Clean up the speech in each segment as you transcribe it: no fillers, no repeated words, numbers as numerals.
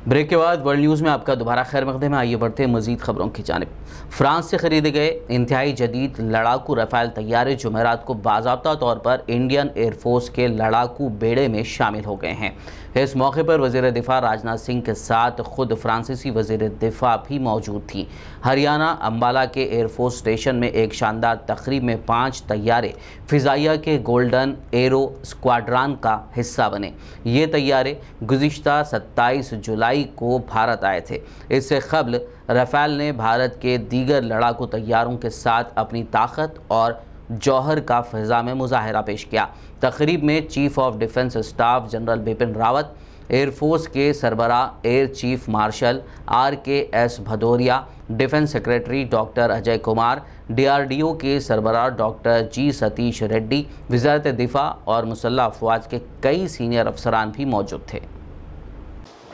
Break के बाद world news में आपका दोबारा खैर मकदम है। आइए बढ़ते हैं मजीद खबरों की जानिब। फ्रांस से खरीदे गए इंतहाई जदीद लड़ाकू रफ़ाल तैयारे जुमेरात को बाज़ाब्ता तौर पर इंडियन एयरफोर्स के लड़ाकू बेड़े में शामिल हो गए हैं। इस मौके पर वज़ीर दिफा राजनाथ सिंह के साथ खुद फ्रांसीसी वज़ीर दिफा भी मौजूद थी। हरियाणा अम्बाला के एयरफोर्स स्टेशन में एक शानदार तकरीब में 5 तैयारे फ़िज़ाइया के गोल्डन एरो स्क्वाड्रन का हिस्सा बने। ये तैयारे गुज़िश्ता 27 जुलाई को भारत आए थे। इससे कबल रफ़ाल ने भारत के दीगर लड़ाकू तैयारों के साथ अपनी ताकत और जौहर का फ़िज़ा में मुज़ाहरा पेश किया। तकरीब में chief of defence staff general Bipin Rawat, air force के सरबराह air chief marshal RKS Bhadauria, defence secretary doctor Ajay Kumar, DRDO के सरबराह डॉक्टर G सतीश रेड्डी, वज़ारत दिफा और मुसल्लह अफवाज के कई सीनियर अफसरान भी मौजूद थे।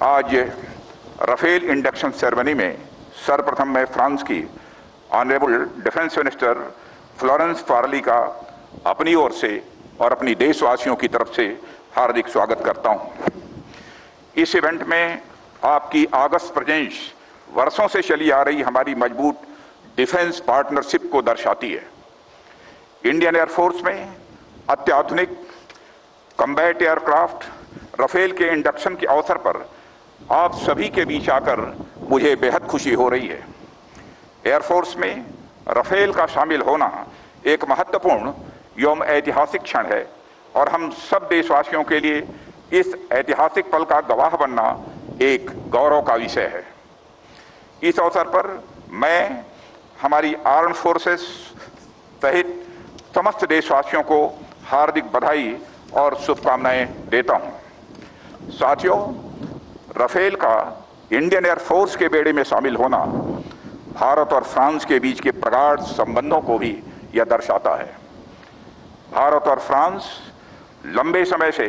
आज राफेल इंडक्शन सेरेमनी में सर्वप्रथम मैं फ्रांस की honourable defence minister Florence Parly का अपनी ओर से और अपनी देशवासियों की तरफ से हार्दिक स्वागत करता हूं। इस इवेंट में आपकी अगस्त प्रेजेंस वर्षों से चली आ रही हमारी मजबूत डिफेंस पार्टनरशिप को दर्शाती है। इंडियन एयरफोर्स में अत्याधुनिक कम्बैट एयरक्राफ्ट राफेल के इंडक्शन के अवसर पर आप सभी के बीच आकर मुझे बेहद खुशी हो रही है। एयरफोर्स में राफेल का शामिल होना एक महत्वपूर्ण एवं ऐतिहासिक क्षण है और हम सब देशवासियों के लिए इस ऐतिहासिक पल का गवाह बनना एक गौरव का विषय है। इस अवसर पर मैं हमारी आर्म्ड फोर्सेस सहित समस्त देशवासियों को हार्दिक बधाई और शुभकामनाएं देता हूं। साथियों, राफेल का इंडियन एयरफोर्स के बेड़े में शामिल होना भारत और फ्रांस के बीच के प्रगाढ़ संबंधों को भी यह दर्शाता है। भारत और फ्रांस लंबे समय से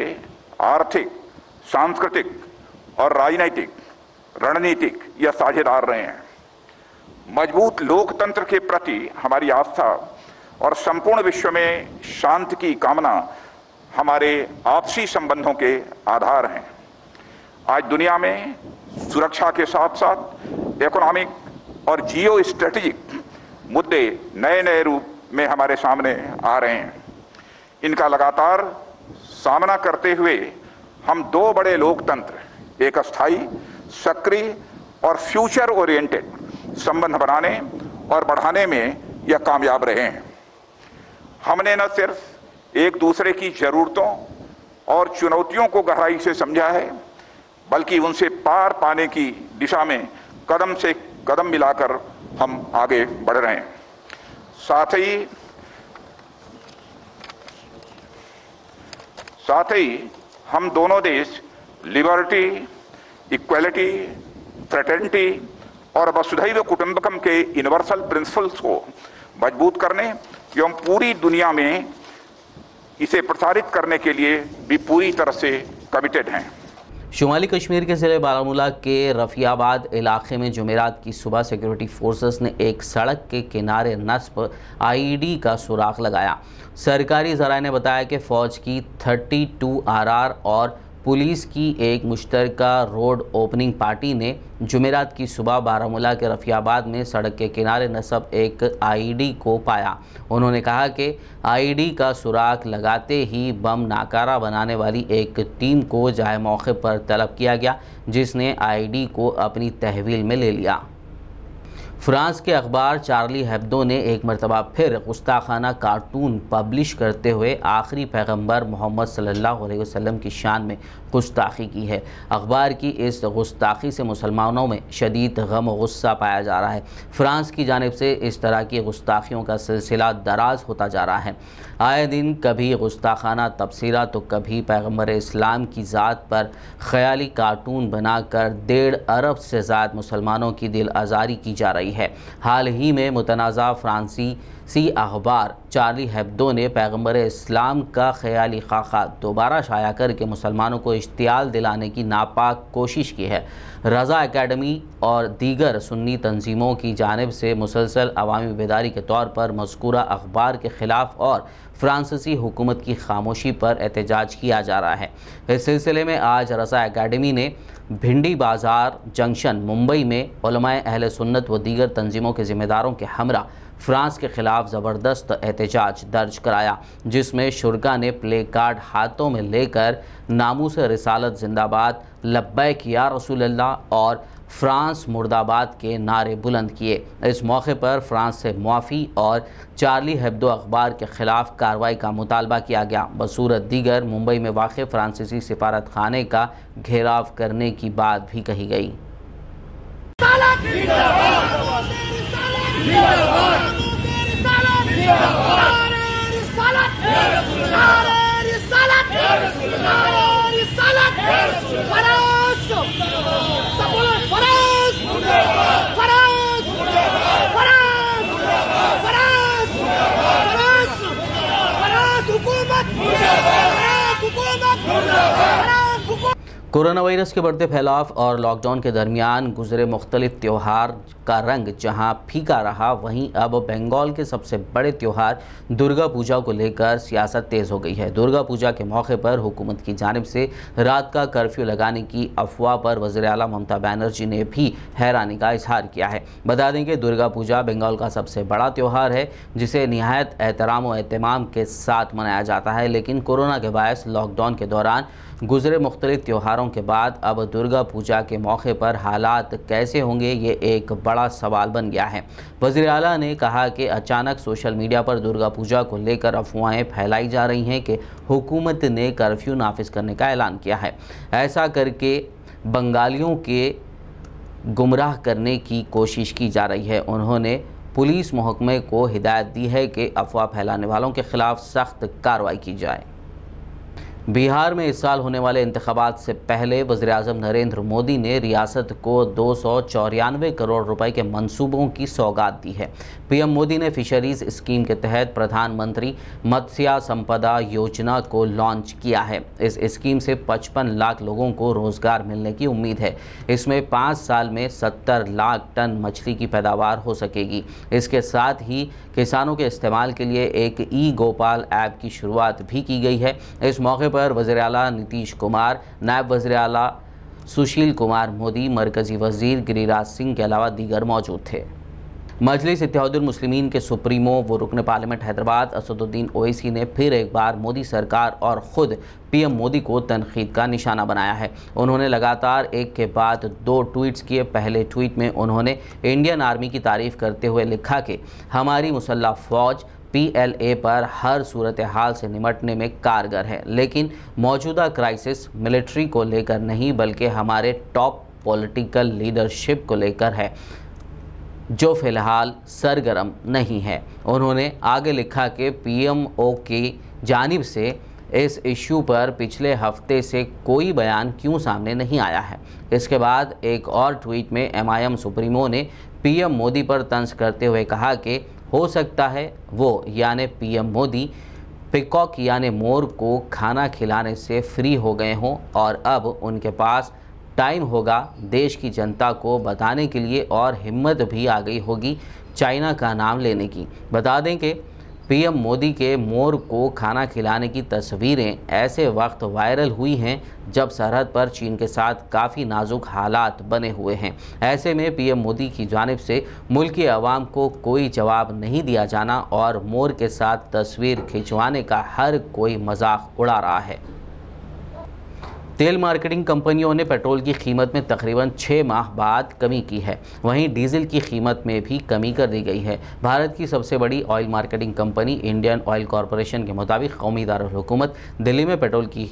आर्थिक, सांस्कृतिक और राजनीतिक रणनीतिक या साझेदार रहे हैं। मजबूत लोकतंत्र के प्रति हमारी आस्था और संपूर्ण विश्व में शांति की कामना हमारे आपसी संबंधों के आधार हैं। आज दुनिया में सुरक्षा के साथ साथ इकोनॉमिक और जियो स्ट्रेटेजिक मुद्दे नए नए रूप में हमारे सामने आ रहे हैं। इनका लगातार सामना करते हुए हम दो बड़े लोकतंत्र, एक अस्थायी, सक्रिय और फ्यूचर ओरिएंटेड संबंध बनाने और बढ़ाने में यह कामयाब रहे हैं। हमने न सिर्फ एक दूसरे की जरूरतों और चुनौतियों को गहराई से समझा है, बल्कि उनसे पार पाने की दिशा में कदम से कदम मिलाकर हम आगे बढ़ रहे हैं। साथ ही हम दोनों देश लिबर्टी, इक्वलिटी, फ्रेटर्निटी और वसुधैव कुटुंबकम के यूनिवर्सल प्रिंसिपल्स को मजबूत करने एवं पूरी दुनिया में इसे प्रसारित करने के लिए भी पूरी तरह से कमिटेड हैं। शुमाली कश्मीर के ज़िले बारामूला के रफ़ियाबाद इलाके में जुमेरात की सुबह सिक्योरिटी फोर्सेस ने एक सड़क के किनारे नस्ब IED का सुराग लगाया। सरकारी ज़राए ने बताया कि फ़ौज की 32 RR और पुलिस की एक मुश्तरका रोड ओपनिंग पार्टी ने जुमेरात की सुबह बारामूला के रफ़ियाबाद में सड़क के किनारे नस्ब एक IED को पाया। उन्होंने कहा कि IED का सुराग लगाते ही बम नाकारा बनाने वाली एक टीम को जाए मौके पर तलब किया गया, जिसने IED को अपनी तहवील में ले लिया। फ्रांस के अखबार चार्ली हेब्दो ने एक मरतबा फिर गुस्ताखाना कार्टून पब्लिश करते हुए आखिरी पैगंबर मोहम्मद सल्लल्लाहु अलैहि वसल्लम की शान में गुस्ताखी की है। अखबार की इस गुस्ताखी से मुसलमानों में शदीद गम और गुस्सा पाया जा रहा है। फ्रांस की जानिब से इस तरह की गुस्ताखियों का सिलसिला दराज होता जा रहा है। आए दिन कभी गुस्ताखाना तबसीरा तो कभी पैगंबर इस्लाम की ज़ात पर ख़याली कार्टून बनाकर 1.5 अरब से ज़्यादा मुसलमानों की दिल आज़ारी की जा रही है। हाल ही में मुतनाज़ा फ्रांसीसी अखबार चार्ली हेब्दो ने पैगंबर इस्लाम का ख़याली खाका दोबारा शाया करके मुसलमानों को इश्तियाल दिलाने की नापाक कोशिश की है। रज़ा एकेडमी और दीगर सुन्नी तंजीमों की जानिब से मुसलसल अवामी बेदारी के तौर पर मज़कूरा अखबार के ख़िलाफ़ और फ्रांसीसी हुकूमत की खामोशी पर एहतजाज किया जा रहा है। इस सिलसिले में आज रज़ा एकेडमी ने भिंडी बाजार जंक्शन मुंबई में उलमाए अहले सुन्नत व दीगर तंजीमों के जिम्मेदारों के हमरा फ्रांस के खिलाफ ज़बरदस्त एहतजाज दर्ज कराया, जिसमें शुरका ने प्ले कार्ड हाथों में लेकर नामूस रिसालत जिंदाबाद, लब्बैक या रसूल अल्लाह और फ्रांस मुर्दाबाद के नारे बुलंद किए। इस मौके पर फ्रांस से मुआफ़ी और चार्ली हेब्दो अखबार के ख़िलाफ़ कार्रवाई का मुतालबा किया गया। बसूरत दीगर मुंबई में वाक़ फ्रांसीसी सिफारत खाने का घेराव करने की बात भी कही गई। कोरोना वायरस के बढ़ते फैलाव और लॉकडाउन के दरमियान गुजरे मुख्तलिफ त्यौहार का रंग जहां फीका रहा, वहीं अब बंगाल के सबसे बड़े त्यौहार दुर्गा पूजा को लेकर सियासत तेज़ हो गई है। दुर्गा पूजा के मौके पर हुकूमत की जानिब से रात का कर्फ्यू लगाने की अफवाह पर वज़ीर आला ममता बनर्जी ने भी हैरानी का इजहार किया है। बता दें कि दुर्गा पूजा बंगाल का सबसे बड़ा त्यौहार है, जिसे निहायत एहतराम व एहतमाम के साथ मनाया जाता है, लेकिन कोरोना के बायस लॉकडाउन के दौरान गुजरे मुख्तलिफ त्योहारों के बाद अब दुर्गा पूजा के मौके पर हालात कैसे होंगे, ये एक बड़ा सवाल बन गया है। वज़ीर आला ने कहा कि अचानक सोशल मीडिया पर दुर्गा पूजा को लेकर अफवाहें फैलाई जा रही हैं कि हुकूमत ने कर्फ्यू नाफिज करने का ऐलान किया है। ऐसा करके बंगालियों के गुमराह करने की कोशिश की जा रही है। उन्होंने पुलिस महकमे को हिदायत दी है कि अफवाह फैलाने वालों के खिलाफ सख्त कार्रवाई की जाए। बिहार में इस साल होने वाले इंतखाबात से पहले वज़ीर-ए-आज़म नरेंद्र मोदी ने रियासत को 294 करोड़ रुपए के मंसूबों की सौगात दी है। पीएम मोदी ने फिशरीज स्कीम के तहत प्रधानमंत्री मत्स्य संपदा योजना को लॉन्च किया है। इस स्कीम से 55 लाख लोगों को रोजगार मिलने की उम्मीद है। इसमें 5 साल में 70 लाख टन मछली की पैदावार हो सकेगी। इसके साथ ही किसानों के इस्तेमाल के लिए एक ई गोपाल ऐप की शुरुआत भी की गई है। इस मौके पर वज़ीर आला नीतीश कुमार, नायब वज़ीर आला सुशील कुमार मोदी, मरकज़ी वज़ीर गिरिराज सिंह के अलावा दीगर मौजूद थे। मजलिस इत्तेहादुल मुस्लिमीन के सुप्रीमो व रुकन पार्लियामेंट हैदराबाद असदुद्दीन ओवैसी ने फिर एक बार मोदी सरकार और ख़ुद पीएम मोदी को तनकीद का निशाना बनाया है। उन्होंने लगातार एक के बाद 2 ट्वीट्स किए। पहले ट्वीट में उन्होंने इंडियन आर्मी की तारीफ़ करते हुए लिखा कि हमारी मुसल्लह फ़ौज PLA पर हर सूरत हाल से निमटने में कारगर है, लेकिन मौजूदा क्राइसिस मिलिट्री को लेकर नहीं बल्कि हमारे टॉप पॉलिटिकल लीडरशिप को लेकर है, जो फ़िलहाल सरगर्म नहीं है। उन्होंने आगे लिखा कि PMO की जानिब से इस इशू पर पिछले हफ्ते से कोई बयान क्यों सामने नहीं आया है। इसके बाद एक और ट्वीट में MIM सुप्रीमो ने PM मोदी पर तंज करते हुए कहा कि हो सकता है वो यानी पीएम मोदी पिकॉक यानी मोर को खाना खिलाने से फ्री हो गए हों और अब उनके पास टाइम होगा देश की जनता को बताने के लिए और हिम्मत भी आ गई होगी चाइना का नाम लेने की। बता दें कि पीएम मोदी के मोर को खाना खिलाने की तस्वीरें ऐसे वक्त वायरल हुई हैं जब सरहद पर चीन के साथ काफ़ी नाजुक हालात बने हुए हैं। ऐसे में पीएम मोदी की जानिब से मुल्क की आवाम को कोई जवाब नहीं दिया जाना और मोर के साथ तस्वीर खिंचवाने का हर कोई मजाक उड़ा रहा है। तेल मार्केटिंग कंपनियों ने पेट्रोल की कीमत में तकरीबन 6 माह बाद कमी की है। वहीं डीजल की कीमत में भी कमी कर दी गई है। भारत की सबसे बड़ी oil marketing company Indian oil corporation के मुताबिक कौमी दारुल हुकूमत दिल्ली में पेट्रोल की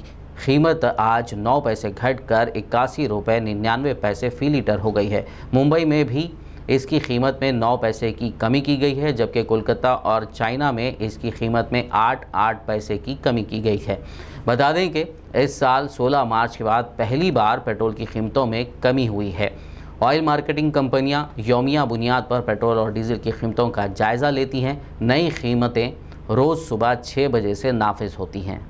कीमत आज 9 पैसे घटकर 81 रुपये 99 पैसे फ़ी लीटर हो गई है। मुंबई में भी इसकी कीमत में 9 पैसे की कमी की गई है, जबकि कोलकाता और चाइना में इसकी कीमत में 8 पैसे की कमी की गई है। बता दें कि इस साल 16 मार्च के बाद पहली बार पेट्रोल की कीमतों में कमी हुई है। ऑयल मार्केटिंग कंपनियां यौमिया बुनियाद पर पेट्रोल और डीजल की कीमतों का जायज़ा लेती हैं। नई कीमतें रोज़ सुबह 6 बजे से नाफिज होती हैं।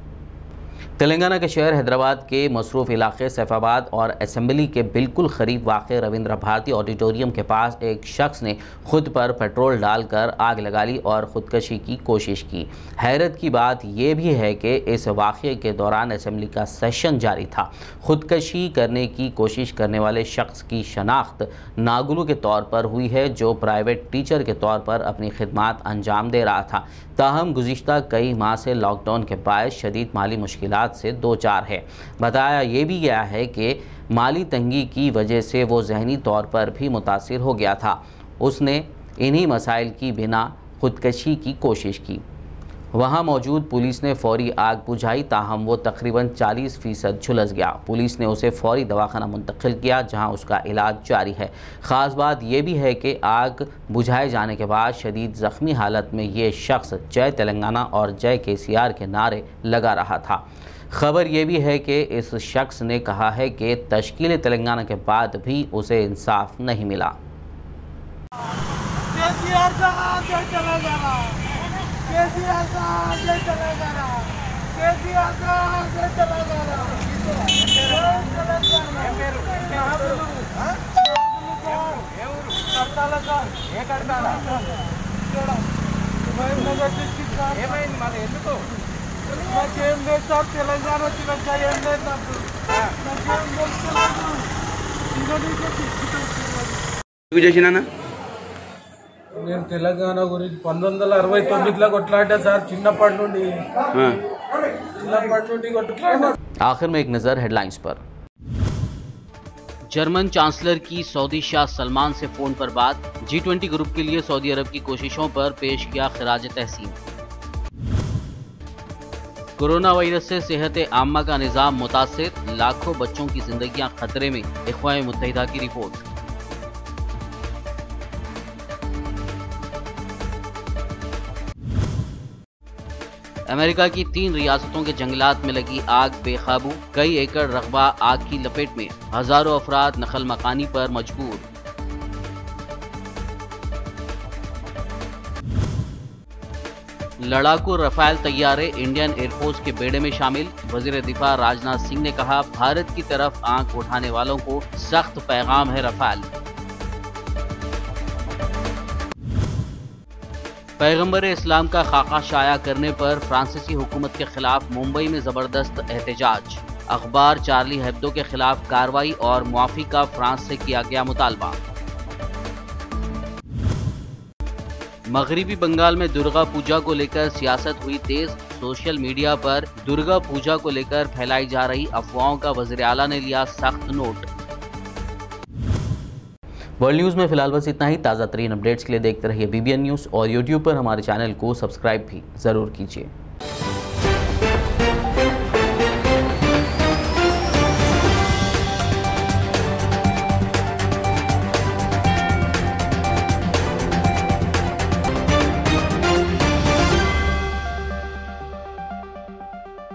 तेलंगाना के शहर हैदराबाद के मसरूफ इलाके सैफाबाद और असेंबली के बिल्कुल करीब वाक़ रविंद्र भारती ऑडिटोरियम के पास एक शख्स ने खुद पर पेट्रोल डालकर आग लगा ली और ख़ुदकशी की कोशिश की। हैरत की बात यह भी है कि इस वाक़े के दौरान असेंबली का सेशन जारी था। ख़ुदकशी करने की कोशिश करने वाले शख्स की शनाख्त नागुलू के तौर पर हुई है, जो प्राइवेट टीचर के तौर पर अपनी खिदमात अंजाम दे रहा था। ताहम गुज़िश्ता कई माह से लॉकडाउन के बायस शदीद माली मुश्किलात से दो चार है। बताया ये भी गया है कि माली तंगी की वजह से वो जहनी तौर पर भी मुतासिर हो गया था। उसने इन्हीं मसाइल की बिना खुदकशी की कोशिश की। वहाँ मौजूद पुलिस ने फौरी आग बुझाई, ताहम वो तकरीबन 40% झुलस गया। पुलिस ने उसे फौरी दवाखाना मुंतकिल किया, जहाँ उसका इलाज जारी है। ख़ास बात यह भी है कि आग बुझाए जाने के बाद शदीद ज़ख्मी हालत में ये शख्स जय तेलंगाना और जय KCR के नारे लगा रहा था। खबर यह भी है कि इस शख्स ने कहा है कि तश्कील तेलंगाना के बाद भी उसे इंसाफ नहीं मिला। నేను తెలంగాణ గురించి 1969లో కొట్లాడా సార్ చిన్నప్పటి నుండి కొట్లాడా। आखिर में एक नज़र हेडलाइंस पर। जर्मन चांसलर की सऊदी शाह सलमान से फोन पर बात। G20 ग्रुप के लिए सऊदी अरब की कोशिशों पर पेश किया खिराज तहसीन। कोरोना वायरस से सेहत आम्मा का निज़ाम मुतासिर, लाखों बच्चों की जिंदगियां खतरे में, इख्वान मुत्तहिदा की रिपोर्ट। अमेरिका की 3 रियासतों के जंगलात में लगी आग बेकाबू, कई एकड़ रकबा आग की लपेट में, हजारों अफराद नकल मकानी पर मजबूर। लड़ाकू रफाल तैयारे इंडियन एयरफोर्स के बेड़े में शामिल। वजीर दिफा राजनाथ सिंह ने कहा, भारत की तरफ आंख उठाने वालों को सख्त पैगाम है रफाल। पैगंबर इस्लाम का खाका शाया करने पर फ्रांसीसी हुकूमत के खिलाफ मुंबई में जबरदस्त एहतजाज। अखबार चार्ली हेब्दो के खिलाफ कार्रवाई और मुआफी का फ्रांस से किया गया मुतालबा। मगरिबी बंगाल में दुर्गा पूजा को लेकर सियासत हुई तेज। सोशल मीडिया पर दुर्गा पूजा को लेकर फैलाई जा रही अफवाहों का वज़ीर आला ने लिया सख्त नोट। वर्ल्ड न्यूज़ में फिलहाल बस इतना ही। ताज़ा तरीन अपडेट्स के लिए देखते रहिए BBN न्यूज़ और YouTube पर हमारे चैनल को सब्सक्राइब भी ज़रूर कीजिए।